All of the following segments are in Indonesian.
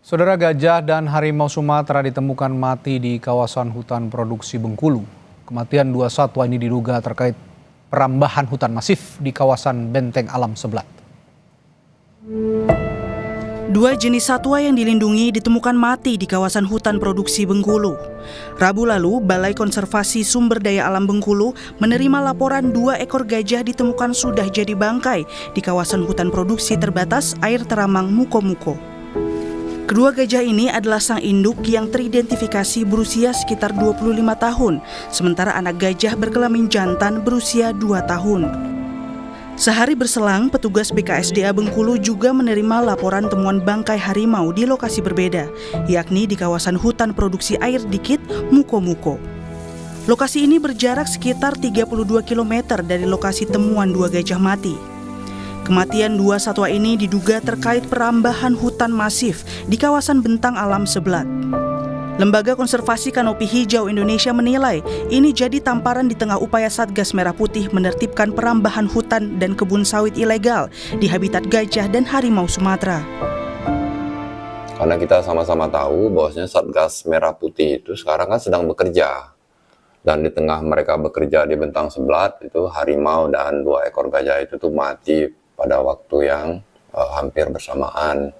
Saudara, gajah dan harimau Sumatera ditemukan mati di kawasan hutan produksi Bengkulu. Kematian dua satwa ini diduga terkait perambahan hutan masif di kawasan Benteng Alam Seblat. Dua jenis satwa yang dilindungi ditemukan mati di kawasan hutan produksi Bengkulu. Rabu lalu, Balai Konservasi Sumber Daya Alam Bengkulu menerima laporan 2 ekor gajah ditemukan sudah jadi bangkai di kawasan hutan produksi terbatas Air Teramang Muko-Muko. Kedua gajah ini adalah sang induk yang teridentifikasi berusia sekitar 25 tahun, sementara anak gajah berkelamin jantan berusia 2 tahun. Sehari berselang, petugas BKSDA Bengkulu juga menerima laporan temuan bangkai harimau di lokasi berbeda, yakni di kawasan hutan produksi air dikit Muko-Muko. Lokasi ini berjarak sekitar 32 km dari lokasi temuan 2 gajah mati. Kematian 2 satwa ini diduga terkait perambahan hutan masif di kawasan Bentang Alam Seblat. Lembaga Konservasi Kanopi Hijau Indonesia menilai ini jadi tamparan di tengah upaya Satgas Merah Putih menertibkan perambahan hutan dan kebun sawit ilegal di habitat gajah dan harimau Sumatera. Karena kita sama-sama tahu bahwasanya Satgas Merah Putih itu sekarang kan sedang bekerja. Dan di tengah mereka bekerja di Bentang Seblat, itu harimau dan 2 ekor gajah itu tuh mati pada waktu yang hampir bersamaan.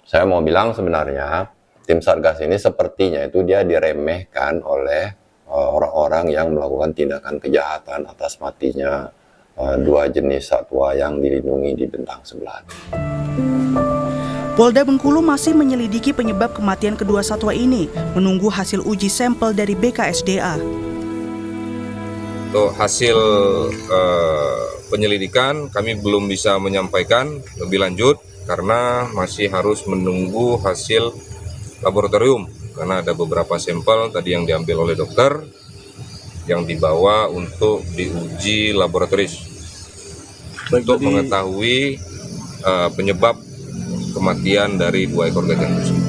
Saya mau bilang sebenarnya tim Satgas ini sepertinya itu dia diremehkan oleh orang-orang yang melakukan tindakan kejahatan atas matinya 2 jenis satwa yang dilindungi di Bentang Seblat. Polda Bengkulu masih menyelidiki penyebab kematian kedua satwa ini, menunggu hasil uji sampel dari BKSDA. Untuk hasil penyelidikan kami belum bisa menyampaikan lebih lanjut karena masih harus menunggu hasil laboratorium, karena ada beberapa sampel tadi yang diambil oleh dokter yang dibawa untuk diuji laboratoris untuk mengetahui penyebab kematian dari 2 ekor gajah tersebut.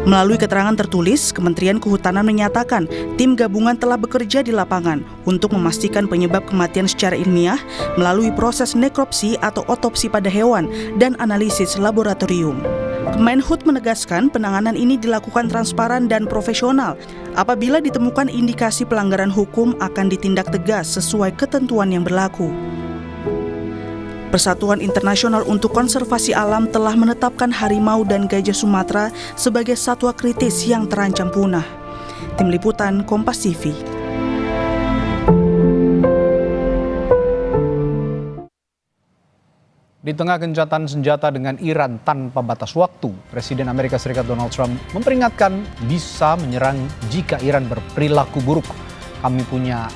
Melalui keterangan tertulis, Kementerian Kehutanan menyatakan tim gabungan telah bekerja di lapangan untuk memastikan penyebab kematian secara ilmiah melalui proses nekropsi atau otopsi pada hewan dan analisis laboratorium. Kemenhub menegaskan penanganan ini dilakukan transparan dan profesional. Apabila ditemukan indikasi pelanggaran hukum akan ditindak tegas sesuai ketentuan yang berlaku. Persatuan Internasional untuk Konservasi Alam telah menetapkan harimau dan gajah Sumatera sebagai satwa kritis yang terancam punah. Tim Liputan Kompas TV. Di tengah gencatan senjata dengan Iran tanpa batas waktu, Presiden Amerika Serikat Donald Trump memperingatkan bisa menyerang jika Iran berperilaku buruk. Kami punya